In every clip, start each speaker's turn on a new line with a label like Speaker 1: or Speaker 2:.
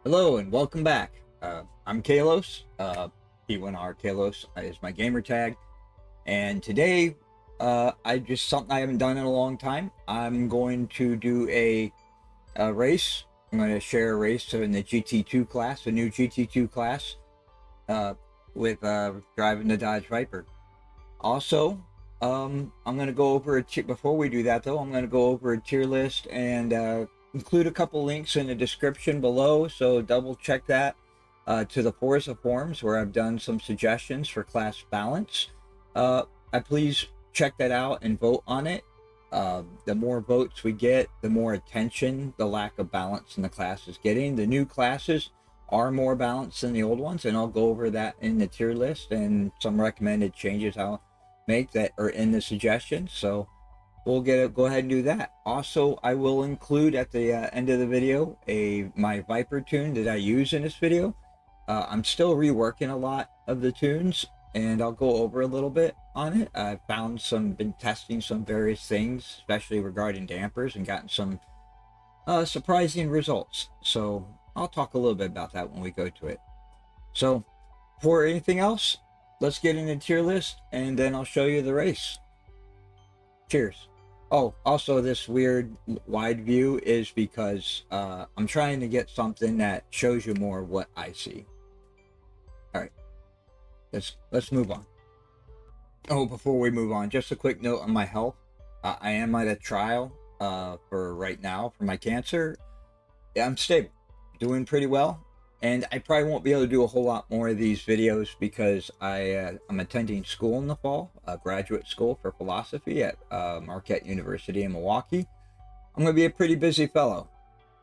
Speaker 1: Hello and welcome back. I'm Kalos. P1R Kalos is my gamer tag. And today, something I haven't done in a long time. I'm going to do a race. I'm going to share a race in the GT2 class, the new GT2 class, with driving the Dodge Viper. Also, I'm going to go over before we do that though, I'm going to go over a tier list and include a couple links in the description below, so double check that, to the Forza forums where I've done some suggestions for class balance. Please check that out and vote on it. The more votes we get, the more attention the lack of balance in the class is getting. The new classes are more balanced than the old ones, and I'll go over that in the tier list and some recommended changes I'll make that are in the suggestions. So we'll go ahead and do that. Also, I will include at the end of the video my Viper tune that I use in this video. I'm still reworking a lot of the tunes, and I'll go over a little bit on it. I've been testing some various things, especially regarding dampers, and gotten some surprising results. So I'll talk a little bit about that when we go to it. So before anything else, let's get in the tier list, and then I'll show you the race. Cheers. Oh, also this weird wide view is because I'm trying to get something that shows you more what I see. All right, let's move on. Oh, before we move on, just a quick note on my health. I am at a trial for right now for my cancer. I'm stable, doing pretty well. And I probably won't be able to do a whole lot more of these videos because I'm attending school in the fall, graduate school for philosophy at Marquette University in Milwaukee. I'm going to be a pretty busy fellow.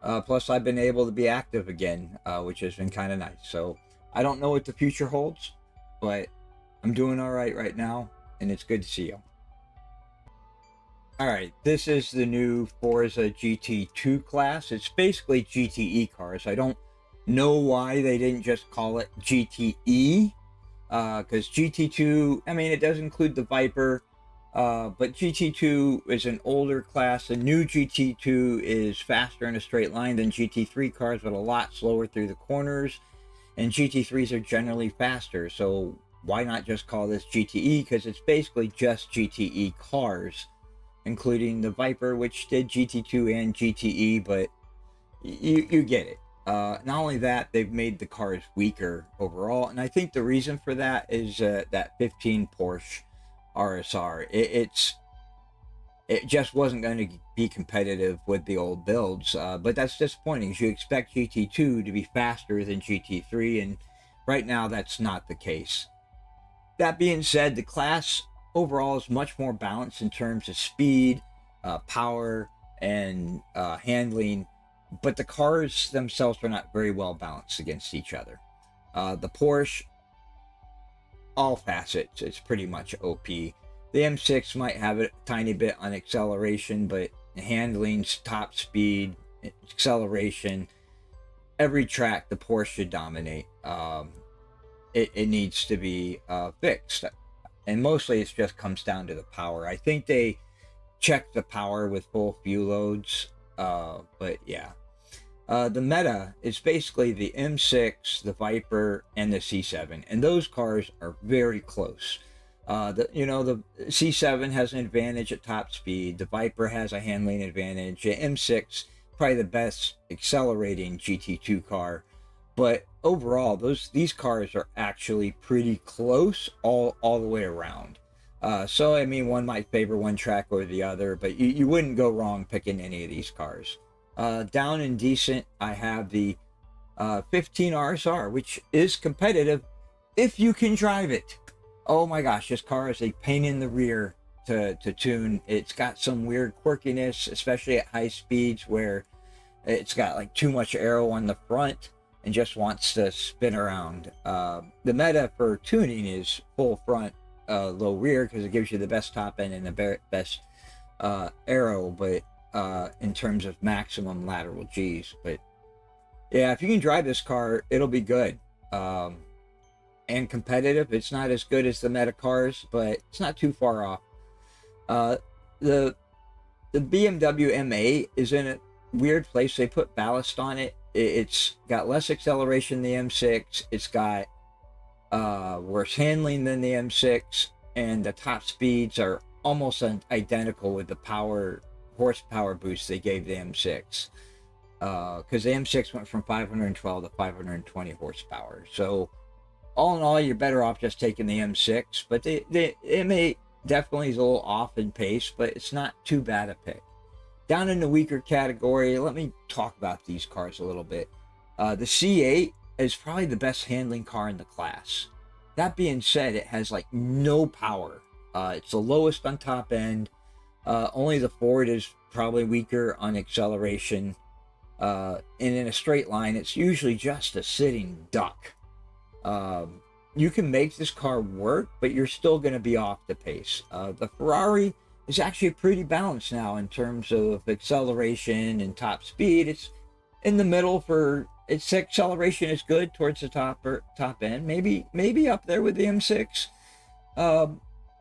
Speaker 1: Plus, I've been able to be active again, which has been kind of nice. So I don't know what the future holds, but I'm doing all right now, and it's good to see you. All right, this is the new Forza GT2 class. It's basically GTE cars. I don't know why they didn't just call it GTE, because GT2, I mean, it does include the Viper, but GT2 is an older class. The new GT2 is faster in a straight line than GT3 cars, but a lot slower through the corners, and GT3s are generally faster, so why not just call this GTE, because it's basically just GTE cars, including the Viper, which did GT2 and GTE, but you get it. Not only that, they've made the cars weaker overall, and I think the reason for that is that 15 Porsche RSR. It just wasn't going to be competitive with the old builds, but that's disappointing because you expect GT2 to be faster than GT3, and right now that's not the case. That being said, the class overall is much more balanced in terms of speed, power, and handling, but the cars themselves are not very well balanced against each other. The Porsche, all facets, it's pretty much OP. The M6 might have a tiny bit on acceleration, but handling, top speed, acceleration, every track the Porsche should dominate. It needs to be fixed, and mostly it just comes down to the power. I think they check the power with full fuel loads, but yeah. The meta is basically the M6, the Viper, and the C7, and those cars are very close. The C7 has an advantage at top speed. The Viper has a handling advantage. The M6 probably the best accelerating GT2 car, but overall, these cars are actually pretty close all the way around. So I mean, one might favor one track or the other, but you wouldn't go wrong picking any of these cars. Down and decent, I have the 15 RSR, which is competitive if you can drive it. Oh my gosh, this car is a pain in the rear to tune. It's got some weird quirkiness, especially at high speeds where it's got like too much aero on the front and just wants to spin around. The meta for tuning is full front, low rear, because it gives you the best top end and the best aero, but in terms of maximum lateral G's. But yeah, if you can drive this car, it'll be good and competitive. It's not as good as the meta cars, but it's not too far off. The BMW M8 is in a weird place. They put ballast on it it's got less acceleration than the M6. It's got worse handling than the M6, and the top speeds are almost identical with the horsepower boost they gave the M6. Because the M6 went from 512 to 520 horsepower. So all in all, you're better off just taking the M6. But it may definitely is a little off in pace, but it's not too bad a pick. Down in the weaker category, let me talk about these cars a little bit. The C8 is probably the best handling car in the class. That being said, it has like no power. It's the lowest on top end. Only the Ford is probably weaker on acceleration. And in a straight line, it's usually just a sitting duck. You can make this car work, but you're still going to be off the pace. The Ferrari is actually pretty balanced now in terms of acceleration and top speed. It's in the middle for its acceleration is good towards the top end, maybe up there with the M6,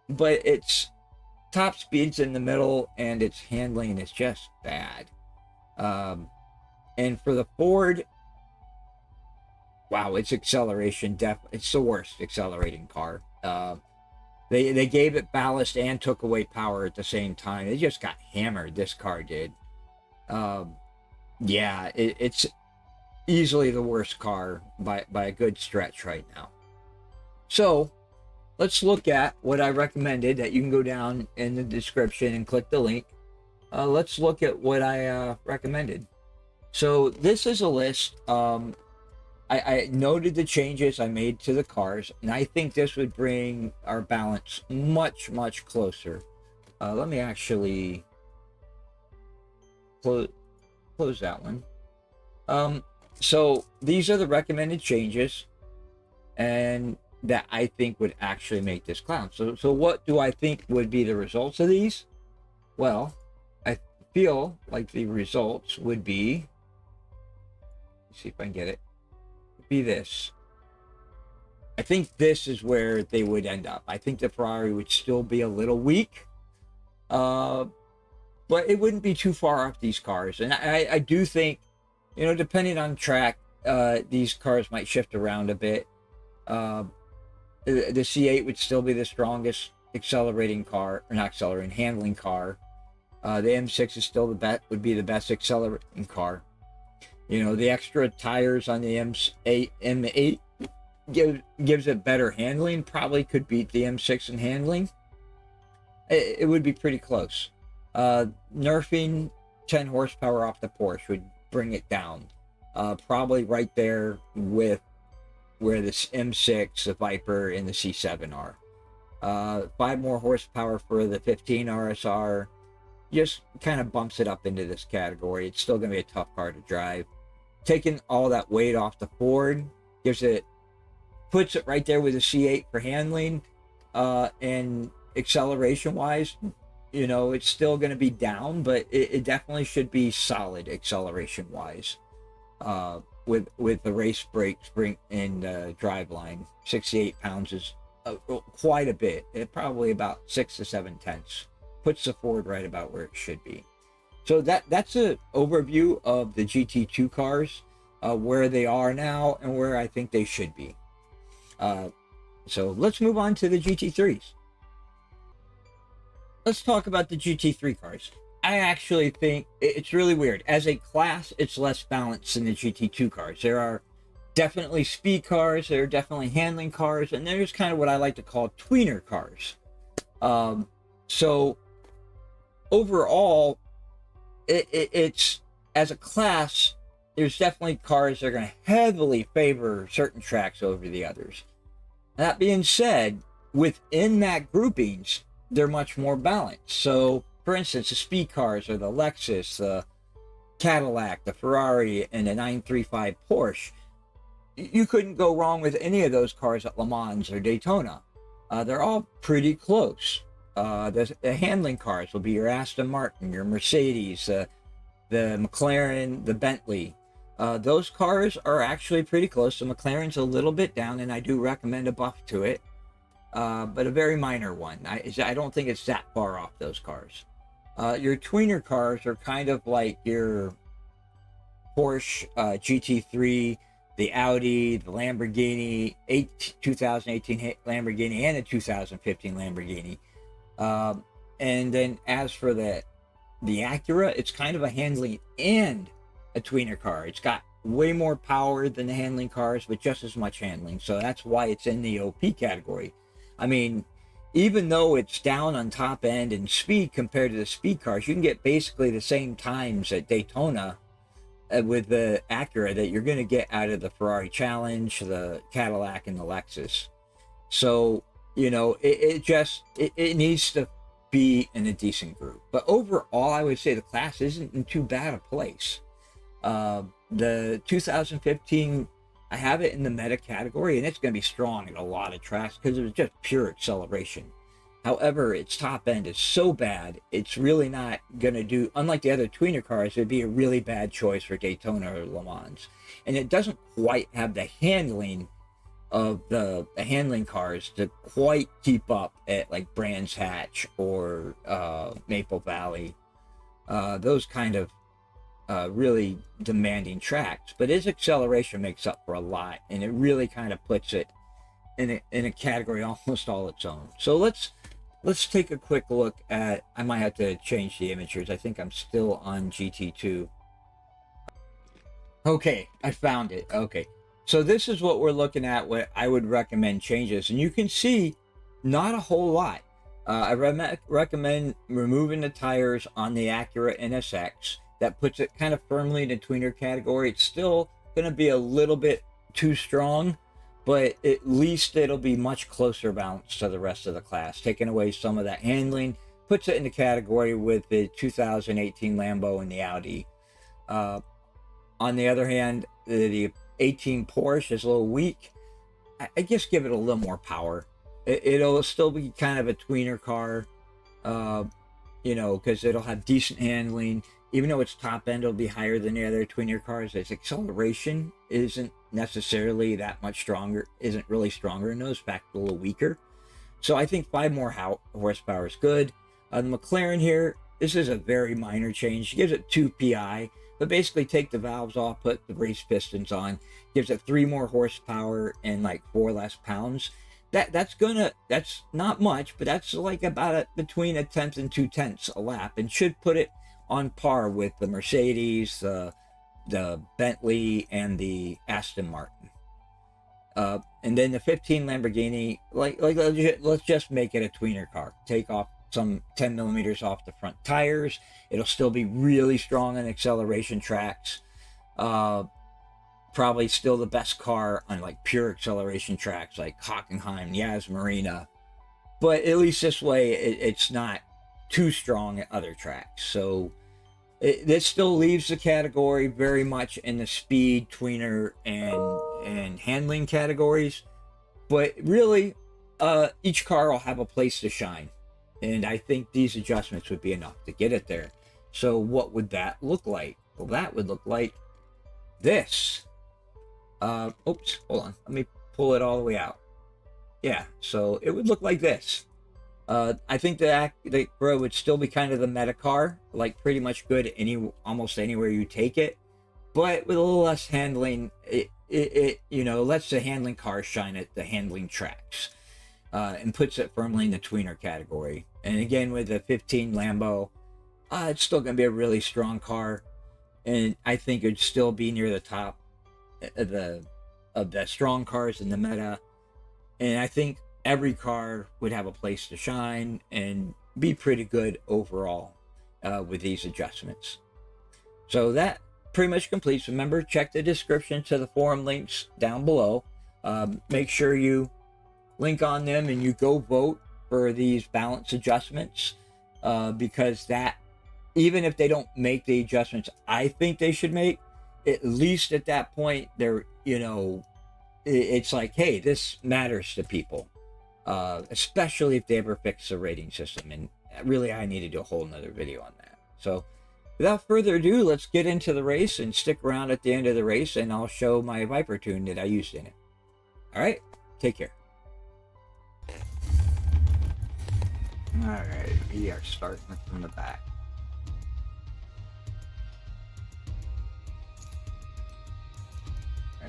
Speaker 1: but its top speed's in the middle and its handling is just bad. And for the Ford, wow, its acceleration it's the worst accelerating car. They gave it ballast and took away power at the same time. It just got hammered. This car did. Yeah, it's easily the worst car by a good stretch right now. So let's look at what I recommended. That you can go down in the description and click the link. Let's look at what I recommended. So this is a list. I noted the changes I made to the cars, and I think this would bring our balance much, much closer. Let me actually close that one. So these are the recommended changes, and that I think would actually make this clown. So what do I think would be the results of these? Well, I feel like the results would be, let's see if I can get it, be this. I think this is where they would end up. I think the Ferrari would still be a little weak, but it wouldn't be too far off these cars. And I do think, depending on track, these cars might shift around a bit. The C8 would still be the strongest handling car. The M6 is still would be the best accelerating car. The extra tires on the M8 gives it better handling. Probably could beat the M6 in handling. It would be pretty close. Nerfing 10 horsepower off the Porsche would bring it down. Probably right there with where the M6, the Viper, and the C7 are. 5 more horsepower for the 15 RSR. Just kind of bumps it up into this category. It's still going to be a tough car to drive. Taking all that weight off the Ford puts it right there with the C8 for handling, and acceleration wise, it's still going to be down, but it definitely should be solid acceleration wise. With the race brake spring and driveline, 68 pounds is quite a bit. Probably about 6 to 7 tenths. Puts the Ford right about where it should be. So that's an overview of the GT2 cars, where they are now and where I think they should be. So let's move on to the GT3s. Let's talk about the GT3 cars. I actually think it's really weird. As a class, it's less balanced than the GT2 cars. There are definitely speed cars, there are definitely handling cars, and there's kind of what I like to call tweener cars. So overall, it's as a class, there's definitely cars that are going to heavily favor certain tracks over the others. That being said, within that groupings, they're much more balanced. So, for instance, the speed cars are the Lexus, the Cadillac, the Ferrari, and the 935 Porsche. You couldn't go wrong with any of those cars at Le Mans or Daytona. They're all pretty close. The handling cars will be your Aston Martin, your Mercedes, the McLaren, the Bentley. Those cars are actually pretty close. The McLaren's a little bit down, and I do recommend a buff to it, but a very minor one. I don't think it's that far off those cars. Your tweener cars are kind of like your Porsche GT3, the Audi, the Lamborghini, 2018 Lamborghini, and the 2015 Lamborghini. And then as for the Acura, it's kind of a handling and a tweener car. It's got way more power than the handling cars, but just as much handling. So that's why it's in the OP category. I mean, even though it's down on top end and speed compared to the speed cars, you can get basically the same times at Daytona with the Acura that you're going to get out of the Ferrari Challenge, the Cadillac, and the Lexus. So, you know, it needs to be in a decent group. But overall, I would say the class isn't in too bad a place. The 2015, I have it in the meta category, and it's going to be strong at a lot of tracks because it was just pure acceleration. However, its top end is so bad, it's really not going to do, unlike the other tweener cars, it'd be a really bad choice for Daytona or Le Mans. And it doesn't quite have the handling of the handling cars to quite keep up at like Brands Hatch or Maple Valley, those kind of really demanding tracks. But its acceleration makes up for a lot, and it really kind of puts it in a category almost all its own. So let's take a quick look at, I might have to change the images. I think I'm still on GT2. Okay, I found it. Okay, so this is what we're looking at, what I would recommend changes. And you can see not a whole lot. I recommend removing the tires on the Acura NSX. That puts it kind of firmly in the tweener category. It's still going to be a little bit too strong, but at least it'll be much closer balanced to the rest of the class. Taking away some of that handling puts it in the category with the 2018 Lambo and the Audi. On the other hand, the 18 Porsche is a little weak. I just give it a little more power. It'll still be kind of a tweener car, you know, because it'll have decent handling. Even though its top end will be higher than the other tweener cars, its acceleration isn't necessarily that much stronger, isn't really stronger in those, in fact, a little weaker. So I think 5 more horsepower is good. The McLaren here, this is a very minor change. It gives it 2 PI, but basically take the valves off, put the race pistons on, gives it 3 more horsepower and like 4 less pounds. That's not much, but that's like about between 1/10 and 2/10 a lap, and should put it on par with the Mercedes, the Bentley, and the Aston Martin. And then the 15 Lamborghini, let's just make it a tweener car. Take off some 10 millimeters off the front tires. It'll still be really strong on acceleration tracks. Probably still the best car on like pure acceleration tracks like Hockenheim, Yas Marina. But at least this way, it's not too strong at other tracks. So this still leaves the category very much in the speed, tweener, and handling categories. But really, each car will have a place to shine. And I think these adjustments would be enough to get it there. So what would that look like? Well, that would look like this. Oops, hold on. Let me pull it all the way out. Yeah, so it would look like this. I think the Acura would still be kind of the meta car, like pretty much good almost anywhere you take it, but with a little less handling. It you know, lets the handling cars shine at the handling tracks, and puts it firmly in the tweener category. And again, with the 15 Lambo, it's still going to be a really strong car, and I think it'd still be near the top of the strong cars in the meta. And I think every car would have a place to shine and be pretty good overall with these adjustments. So that pretty much completes. Remember, check the description to the forum links down below. Make sure you link on them and you go vote for these balance adjustments, because that, even if they don't make the adjustments I think they should make, at least at that point, they're, you know, it's like, hey, this matters to people. Especially if they ever fix the rating system. And really, I need to do a whole nother video on that. So without further ado, let's get into the race and stick around at the end of the race, and I'll show my Viper tune that I used in it. All right, take care. All right, we are starting from the back.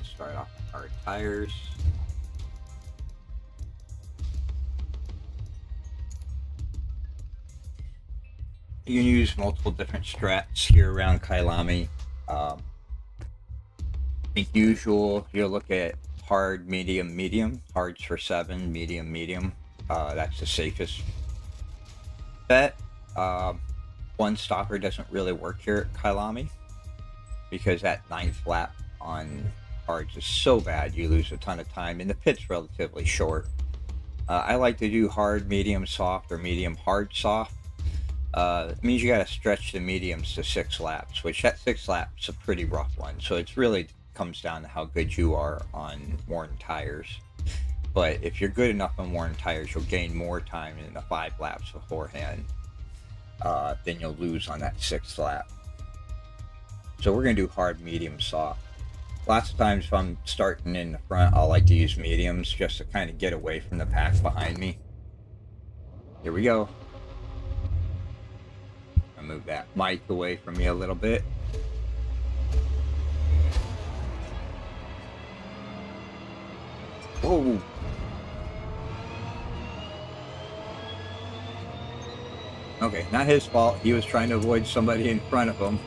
Speaker 1: to start off with hard tires. You can use multiple different strats here around Kyalami. I think usual, you'll look at hard, medium, medium. Hard's for 7, medium, medium. That's the safest bet. One stopper doesn't really work here at Kyalami because that 9th lap on hards is so bad you lose a ton of time, and the pit's relatively short. I like to do hard, medium, soft, or medium, hard, soft. It means you got to stretch the mediums to 6 laps, which that 6 laps is a pretty rough one. So it's really comes down to how good you are on worn tires. But if you're good enough on worn tires, you'll gain more time in the 5 laps beforehand than you'll lose on that 6th lap. So we're going to do hard, medium, soft. Lots of times if I'm starting in the front, I'll like to use mediums just to kind of get away from the pack behind me. Here we go. I'll move that mic away from me a little bit. Whoa. Okay, not his fault. He was trying to avoid somebody in front of him.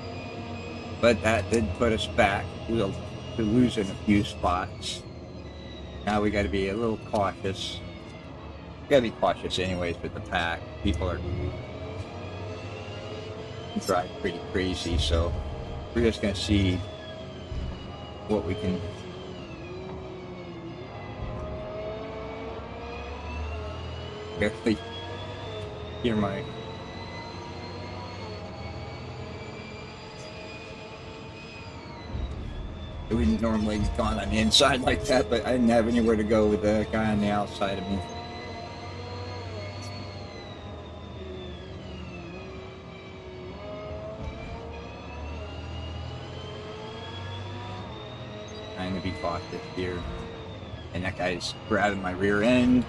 Speaker 1: But that did put us back. We'll be losing a few spots. Now we got to be a little cautious. We got to be cautious anyways with the pack. People are drive pretty crazy, so we're just going to see what we can. Barely hear my. It wouldn't normally have gone on the inside like that, but I didn't have anywhere to go with the guy on the outside of me. Trying to be cautious here. And that guy's grabbing my rear end.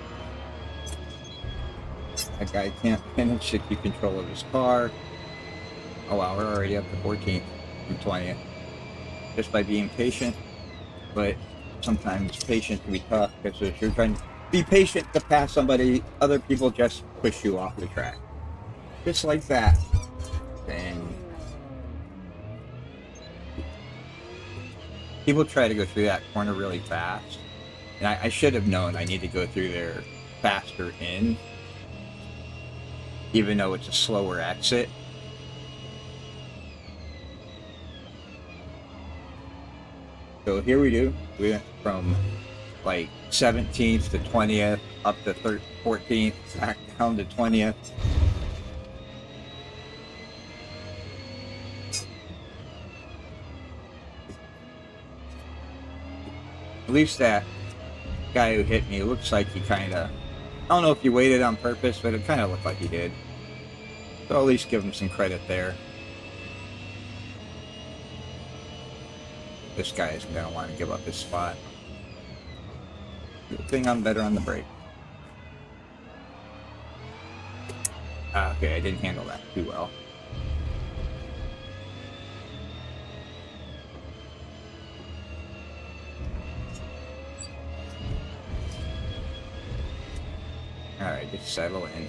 Speaker 1: That guy can't finish to keep control of his car. Oh wow, we're already up to 14th from 20th. Just by being patient, but sometimes patience can be tough because if you're trying to be patient to pass somebody, other people just push you off the track. Just like that. And people try to go through that corner really fast. And I should have known I need to go through there faster in, even though it's a slower exit. So here we do. We went from like 17th to 20th, up to 14th, back down to 20th. At least that guy who hit me looks like he kind of, I don't know if he waited on purpose, but it kind of looked like he did. So I'll at least give him some credit there. This guy isn't going to want to give up his spot. Good thing I'm better on the brake. Okay, I didn't handle that too well. Alright, just settle in.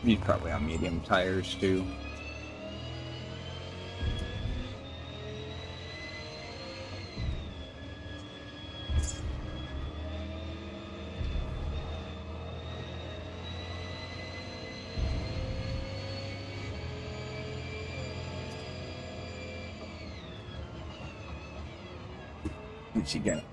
Speaker 1: He's probably on medium tires too. What's he got?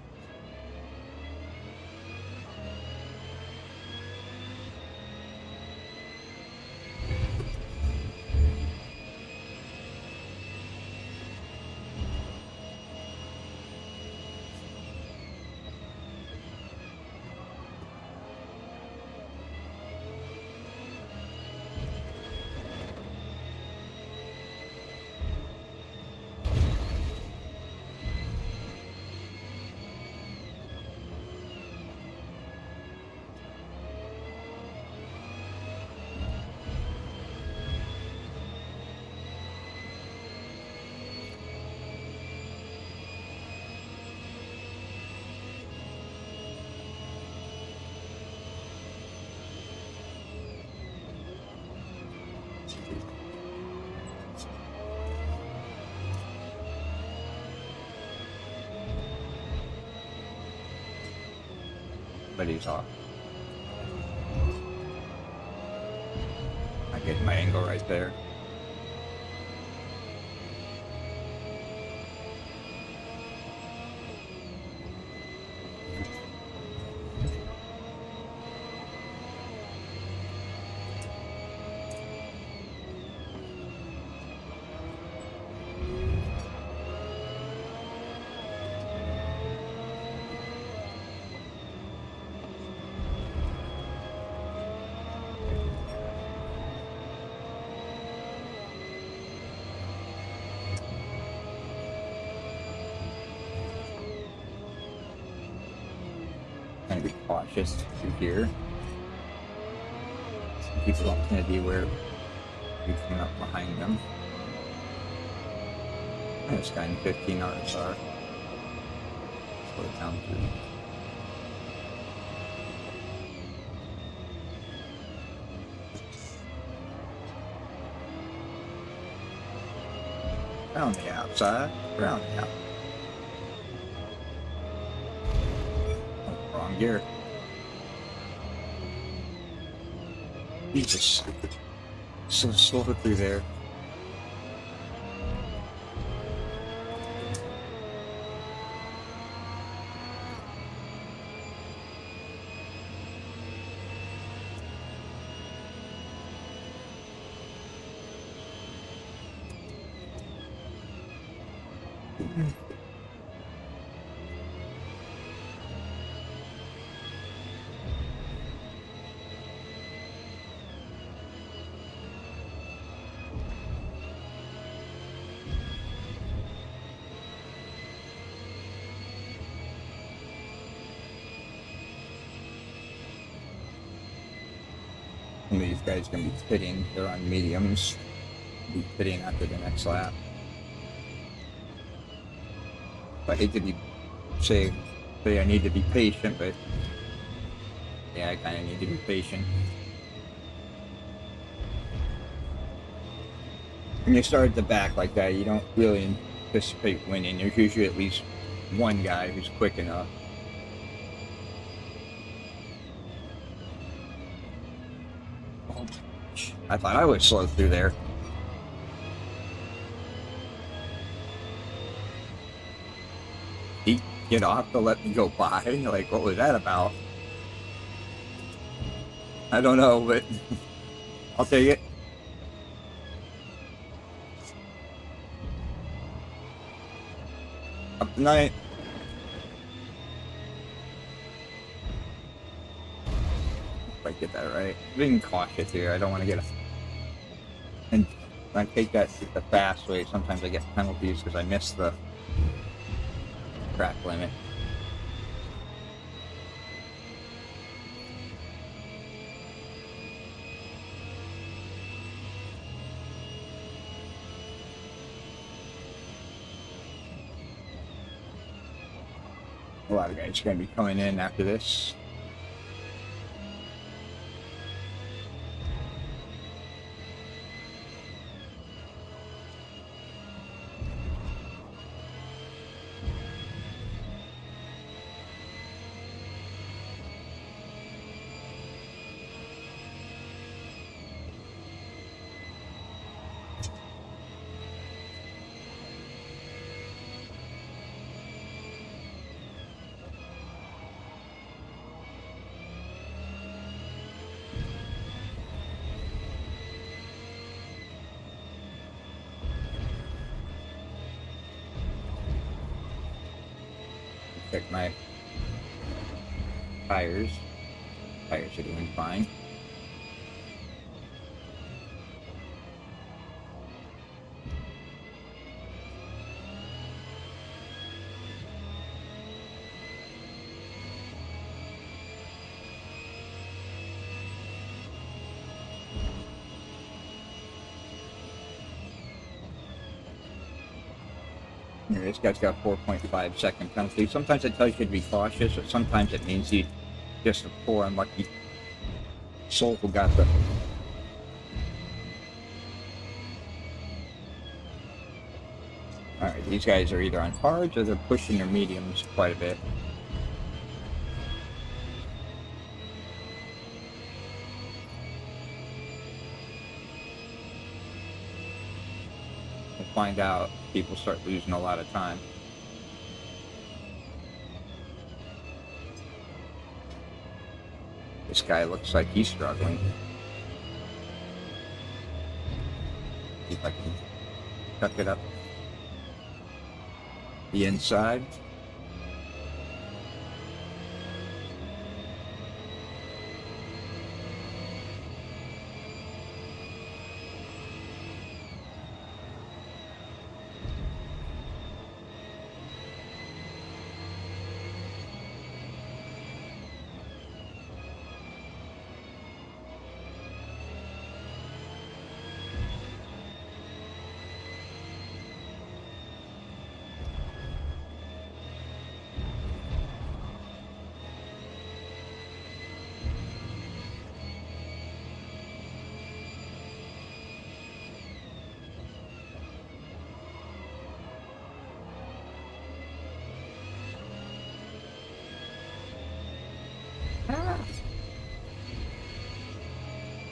Speaker 1: Everybody's off. I get my angle right there. Trying to be cautious through here. Some people don't tend to be aware of you coming up behind them. This guy in 15 RSR. Slow it down through. Around the outside, around the outside. Wrong gear. Jesus. So slow through there. Some of these guys are going to be pitting. They're on mediums. Be pitting after the next lap. I hate to be say I need to be patient, but yeah, I kind of need to be patient. When you start at the back like that, you don't really anticipate winning. There's usually at least one guy who's quick enough. I thought I would slow through there. He get off to let me go by. Like, what was that about? I don't know, but I'll take it. Up tonight. If I get that right. Being cautious here. I don't want to get a... And when I take that the fast way, sometimes I get penalties because I miss the track limit. A lot of guys are going to be coming in after this. Check my tires. Tires are doing fine. This guy's got 4.5 second penalty. Sometimes it tells you to be cautious, but sometimes it means you just a poor unlucky soul who got the... Alright, these guys are either on hards or they're pushing their mediums quite a bit. find out, people start losing a lot of time. This guy looks like he's struggling. See if I can tuck it up the inside.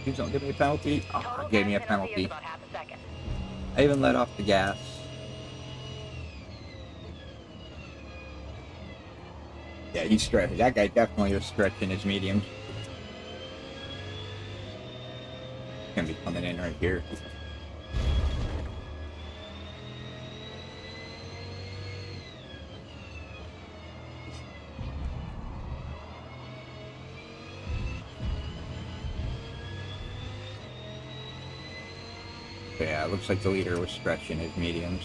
Speaker 1: Please don't give me a penalty. Oh, it gave me a penalty. I even let off the gas. Yeah, he's stretching. That guy definitely was stretching his mediums. Gonna be coming in right here. Yeah, it looks like the leader was stretching his mediums.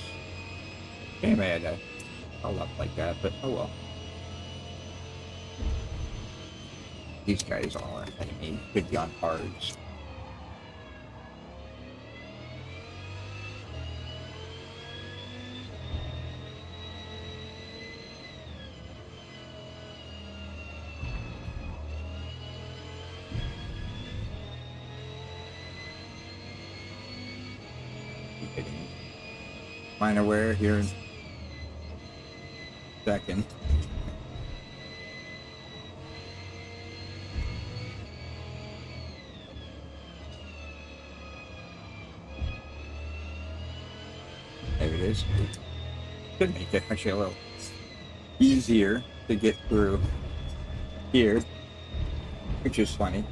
Speaker 1: Anyway, I had to hold up like that, but oh well. These guys all are ahead of me. Could be on hards. Hitting minor wear here in second. There it is. Could make it actually a little easier to get through here, which is funny.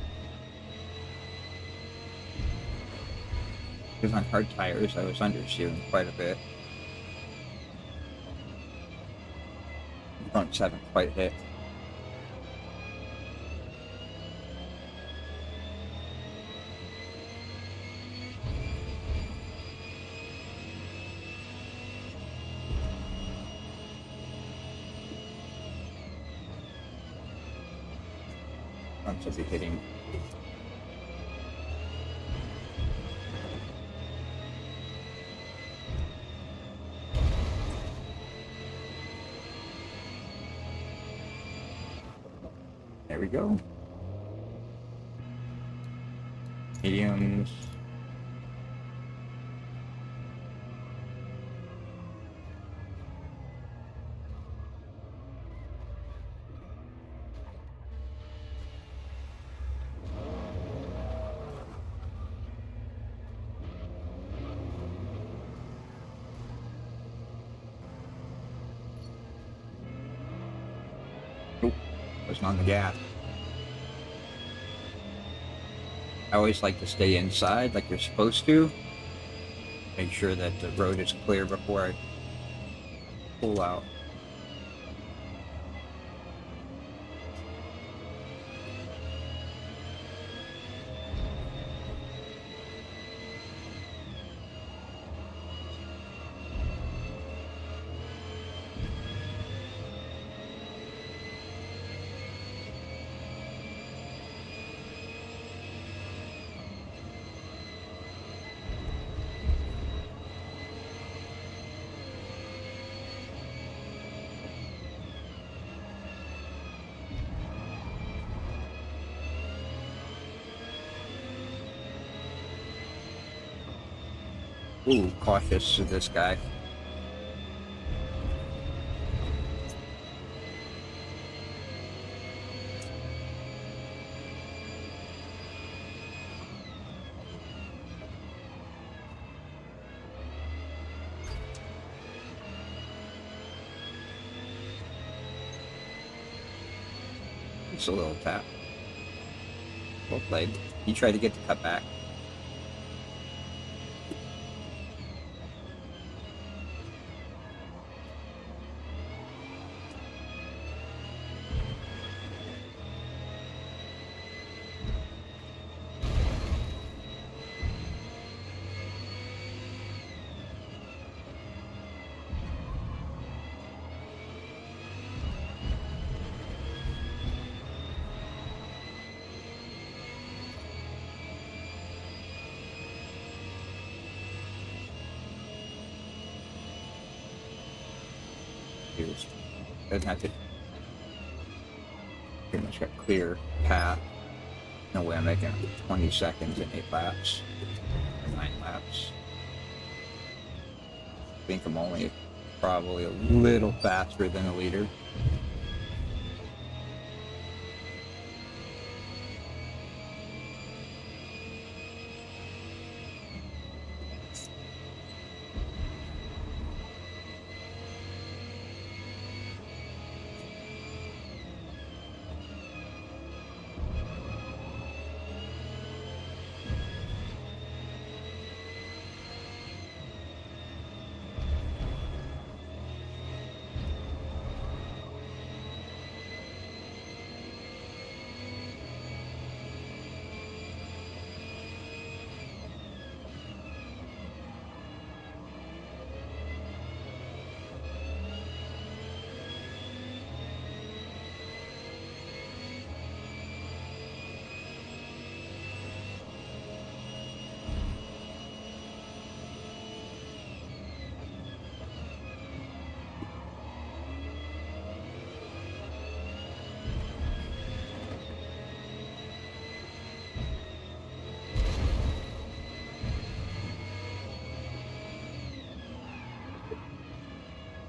Speaker 1: Because on hard tires, I was understeering quite a bit. The fronts haven't quite hit. Fronts will be hitting. There we go. Mediums. Nope, wasn't on the gas. I always like to stay inside like you're supposed to. Make sure that the road is clear before I pull out. Ooh, cautious to this guy. Just a little tap. Well played. He tried to get the cut back. Doesn't have to pretty much got clear path. No way I'm making 20 seconds in 8 laps or 9 laps. I think I'm only probably a little faster than a leader.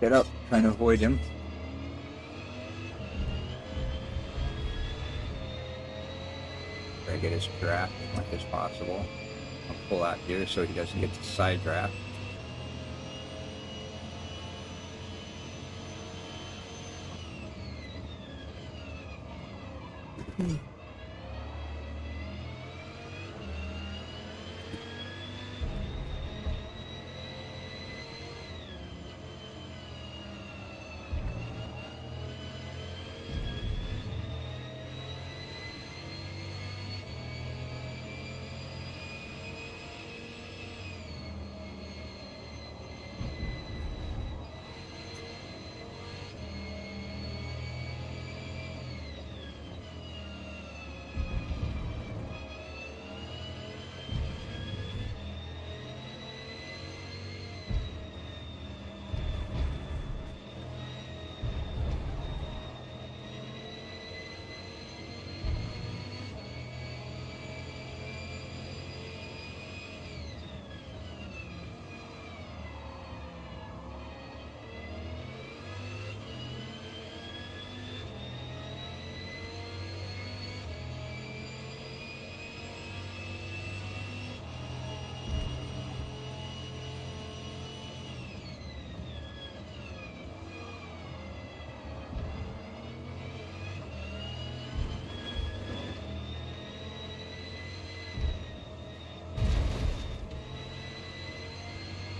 Speaker 1: Get up, trying to avoid him. Try to get his draft as much as possible. I'll pull out here so he doesn't get the side draft.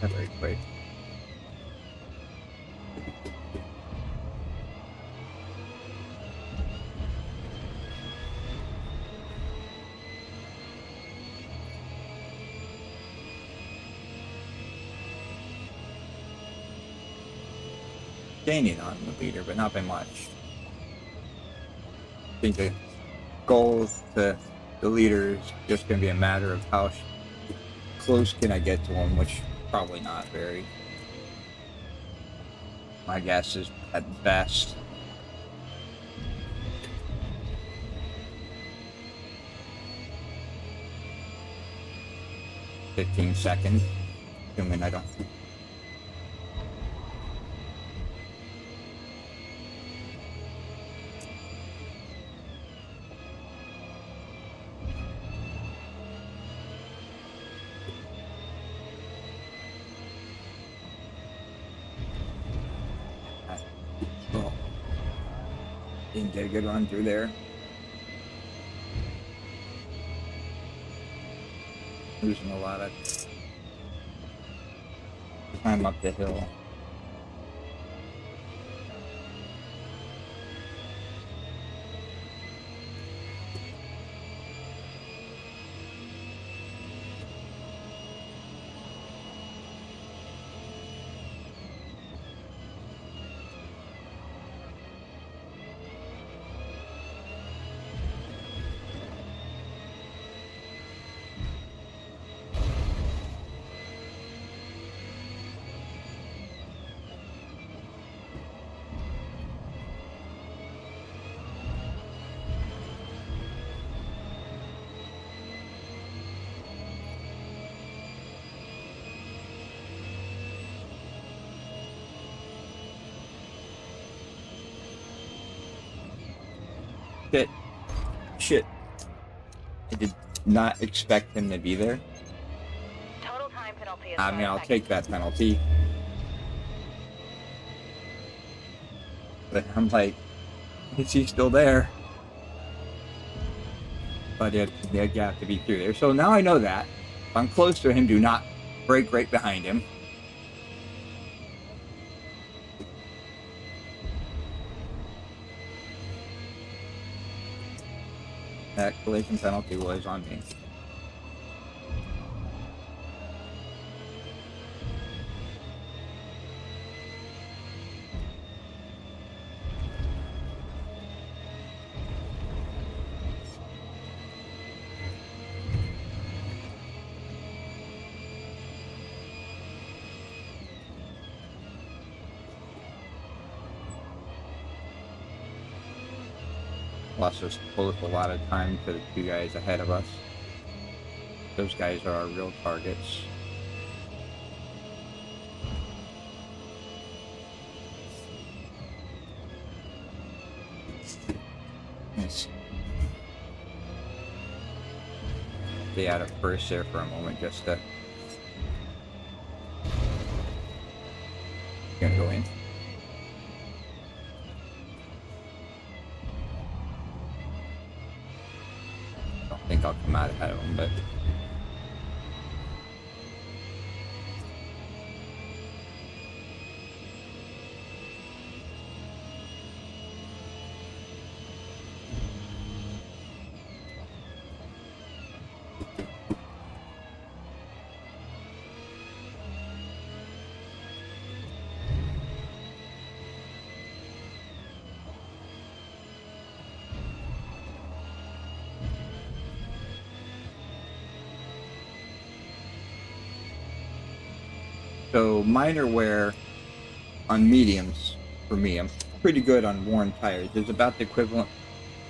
Speaker 1: Not very quick. Gaining on the leader, but not by much. I think the goal to the leader is just going to be a matter of how close can I get to him, which probably not very. My guess is at best 15 seconds, assuming I don't. Didn't get a good run through there. Losing a lot of time up the hill. Shit. I did not expect him to be there.
Speaker 2: Total time penalty is
Speaker 1: I mean, I'll take that penalty. But I'm like, is he still there? But you have to be through there. So now I know that. If I'm close to him, do not brake right behind him. That collision penalty was on me. Lost us both a lot of time to the two guys ahead of us. Those guys are our real targets. Let's stay out of first there for a moment just to gonna go in. I think I'll come out ahead of him, but so minor wear on mediums for me. I'm pretty good on worn tires. It's about the equivalent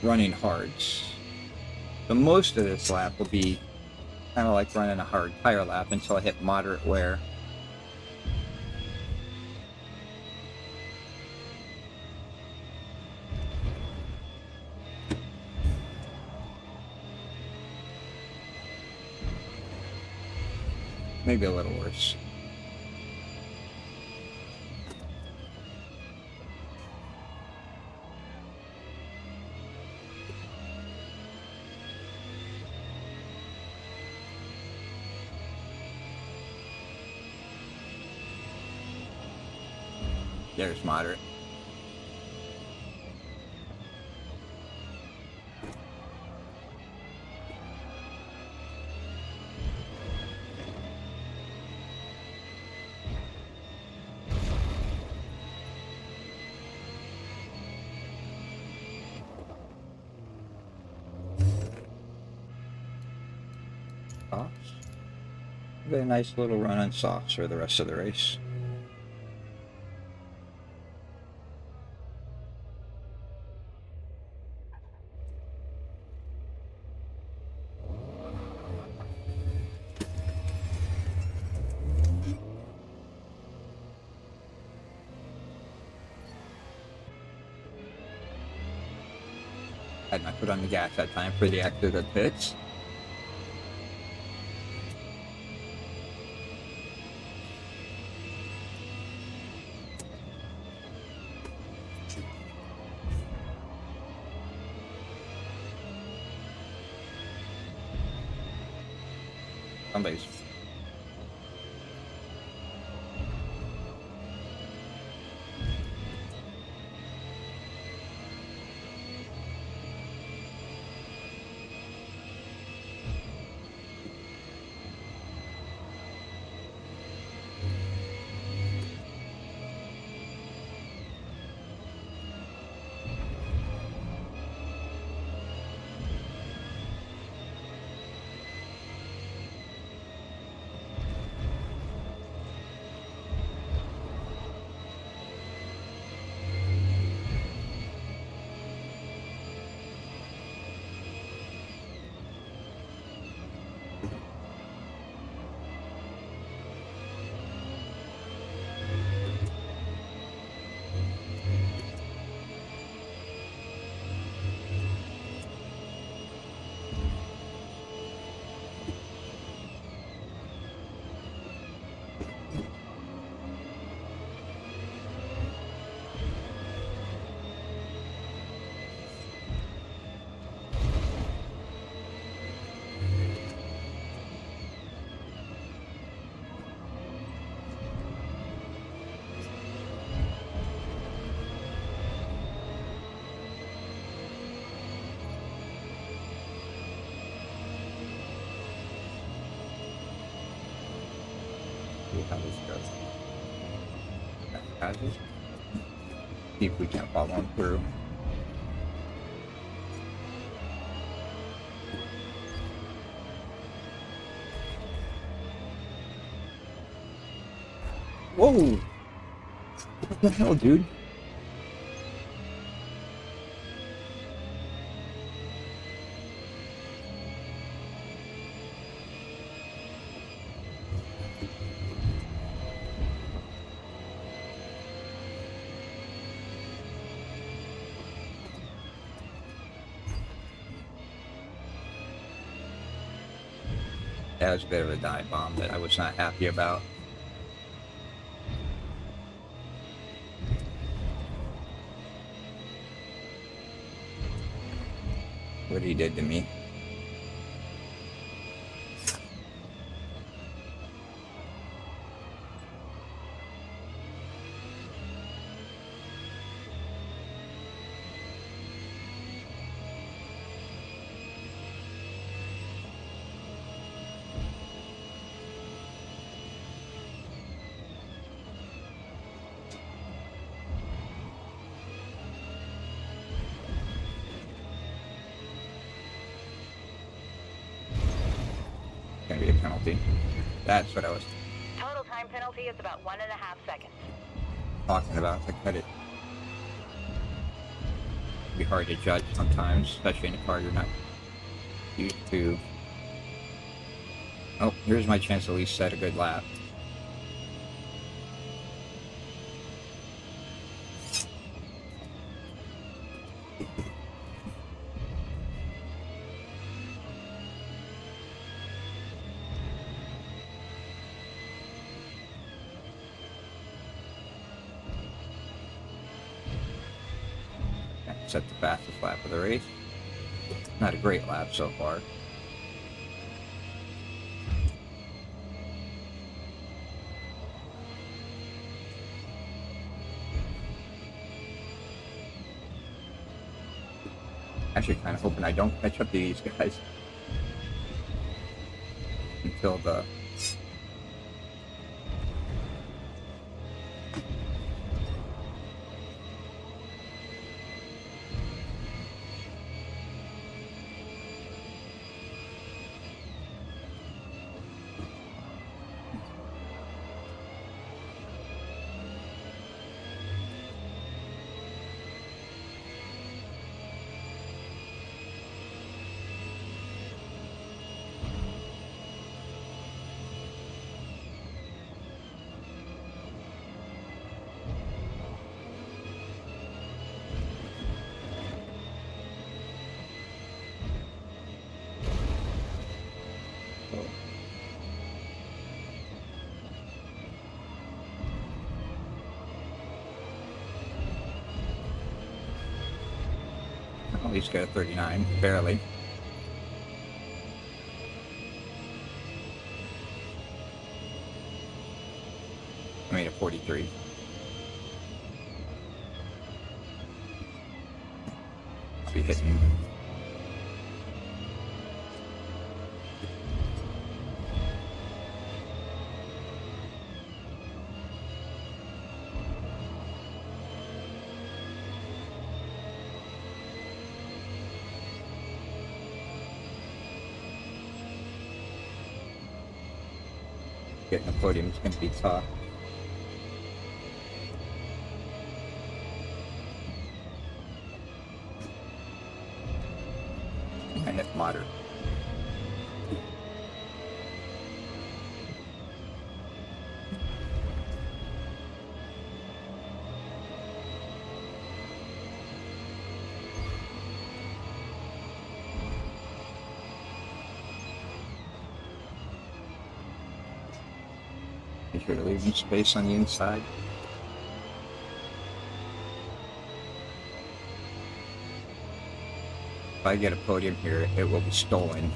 Speaker 1: running hards. So most of this lap will be kind of like running a hard tire lap until I hit moderate wear. Maybe a little worse. There's moderate. Softs. Got a nice little run on softs for the rest of the race. Had my foot on the gas that time for the exit of pits. Somebody's. See how this goes. See if we can follow him through. Whoa! What the hell, dude? That was a bit of a dive bomb that I was not happy about. What he did to me. Gonna be a penalty. That's what I was
Speaker 2: Total time penalty is about 1.5 seconds.
Speaker 1: talking about. I cut it. It'd be hard to judge sometimes, especially in a car you're not used to. Oh, here's my chance to at least set a good lap. Set the fastest lap of the race. Not a great lap so far. Actually, kind of hoping I don't catch up to these guys until the at least got a 39, barely. 43. I'll be hitting. Getting the podium is going to be tough. I hit moderate. Make sure to leave some space on the inside. If I get a podium here, it will be stolen.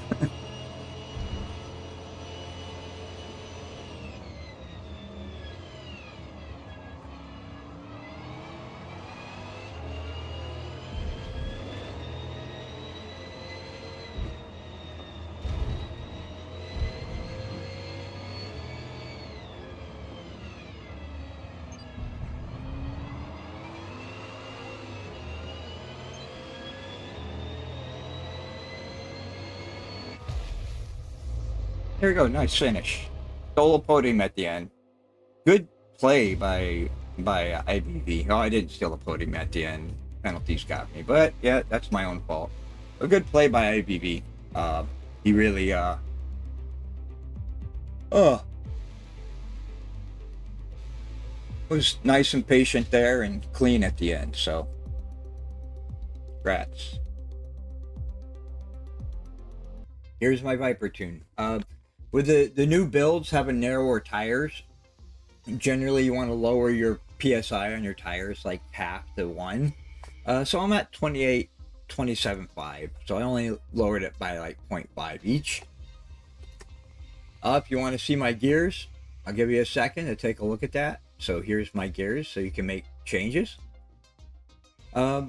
Speaker 1: Here we go, nice finish. Stole a podium at the end. Good play by IBV. Oh, I didn't steal a podium at the end. Penalties got me, but yeah, that's my own fault. A good play by IBV. He really was nice and patient there and clean at the end. So, congrats. Here's my Viper tune. With the new builds having narrower tires, generally you want to lower your PSI on your tires like half to 1. So I'm at 27.5. So I only lowered it by like 0.5 each. If you want to see my gears, I'll give you a second to take a look at that. So here's my gears so you can make changes. For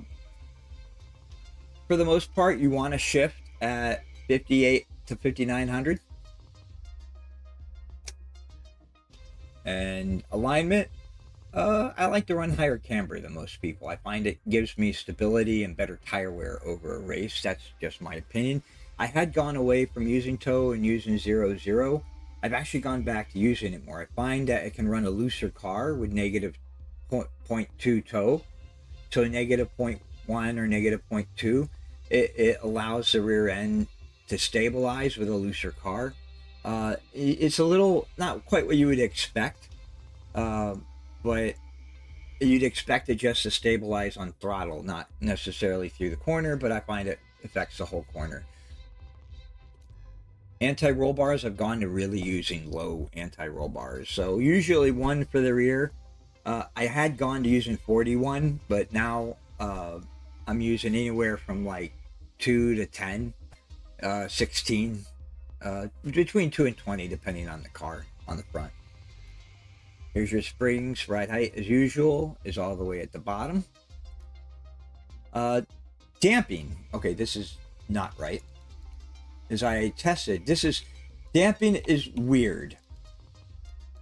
Speaker 1: the most part, you want to shift at 58 to 5900. And alignment, I like to run higher camber than most people. I find it gives me stability and better tire wear over a race. That's just my opinion. I had gone away from using toe and using 0.0. I've actually gone back to using it more. I find that it can run a looser car with negative 0.2 toe. So negative 0.1 or negative 0.2. It allows the rear end to stabilize with a looser car. It's a little, not quite what you would expect, but you'd expect it just to stabilize on throttle, not necessarily through the corner, but I find it affects the whole corner. Anti-roll bars, I've gone to really using low anti-roll bars. So usually 1 for the rear. I had gone to using 41, but now I'm using anywhere from like 2 to 10, 16. Between 2 and 20 depending on the car on the front. Here's your springs. Ride height as usual is all the way at the bottom. Damping, okay, this is not right. As I tested, damping is weird.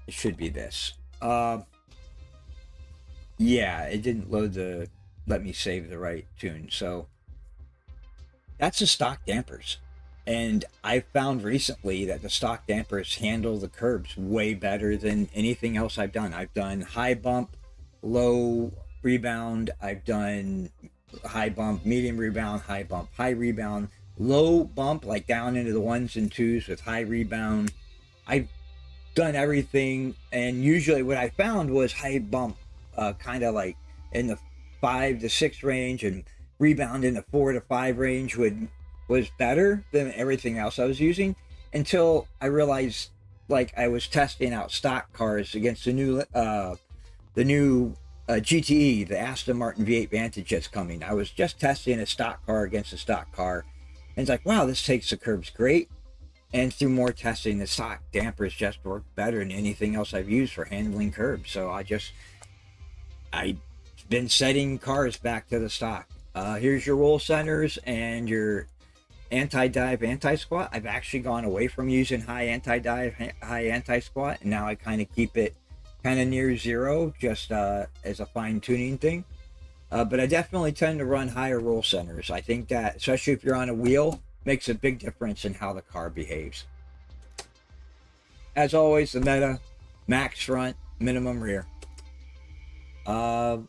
Speaker 1: It should be this. Yeah, it didn't let me save the right tune. So that's the stock dampers. And I found recently that the stock dampers handle the curbs way better than anything else I've done. I've done high bump, low rebound. I've done high bump, medium rebound, high bump, high rebound, low bump, like down into the 1s and 2s with high rebound. I've done everything. And usually what I found was high bump kind of like in the 5 to 6 range and rebound in the 4 to 5 range was better than everything else I was using, until I realized, like, I was testing out stock cars against the new GTE, the Aston Martin V8 Vantage that's coming. I was just testing a stock car against a stock car, and it's like, wow, this takes the curbs great. And through more testing, the stock dampers just work better than anything else I've used for handling curbs. So I've been setting cars back to the stock. Here's your roll centers and your anti-dive, anti-squat. I've actually gone away from using high anti-dive, high anti-squat, and now I kind of keep it kind of near zero, just as a fine-tuning thing. But I definitely tend to run higher roll centers. I think that, especially if you're on a wheel, makes a big difference in how the car behaves. As always, the meta, max front, minimum rear. Wow,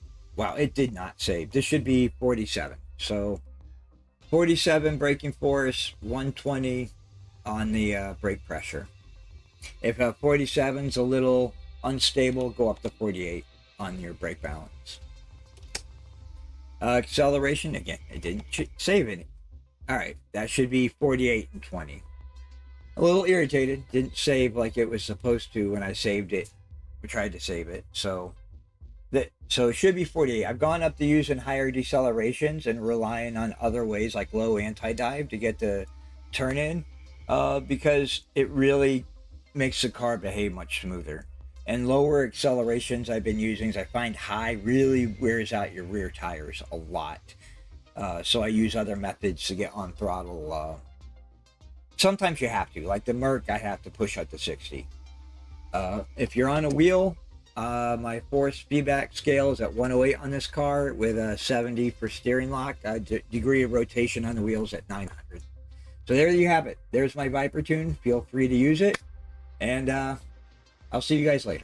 Speaker 1: it did not save. This should be 47. So 47 braking force, 120 on the brake pressure. If 47 is a little unstable, go up to 48 on your brake balance. Acceleration, again, it didn't save any. All right, that should be 48 and 20. A little irritated, didn't save like it was supposed to when I saved it, or tried to save it. So it should be 48. I've gone up to using higher decelerations and relying on other ways like low anti-dive to get the turn in, because it really makes the car behave much smoother. And lower accelerations I've been using, I find high really wears out your rear tires a lot. So I use other methods to get on throttle. Sometimes you have to, like the Merc, I have to push up to 60. If you're on a wheel, my force feedback scale is at 108 on this car with a 70 for steering lock. Degree of rotation on the wheels at 900. So there you have it. There's my Viper tune. Feel free to use it. And I'll see you guys later.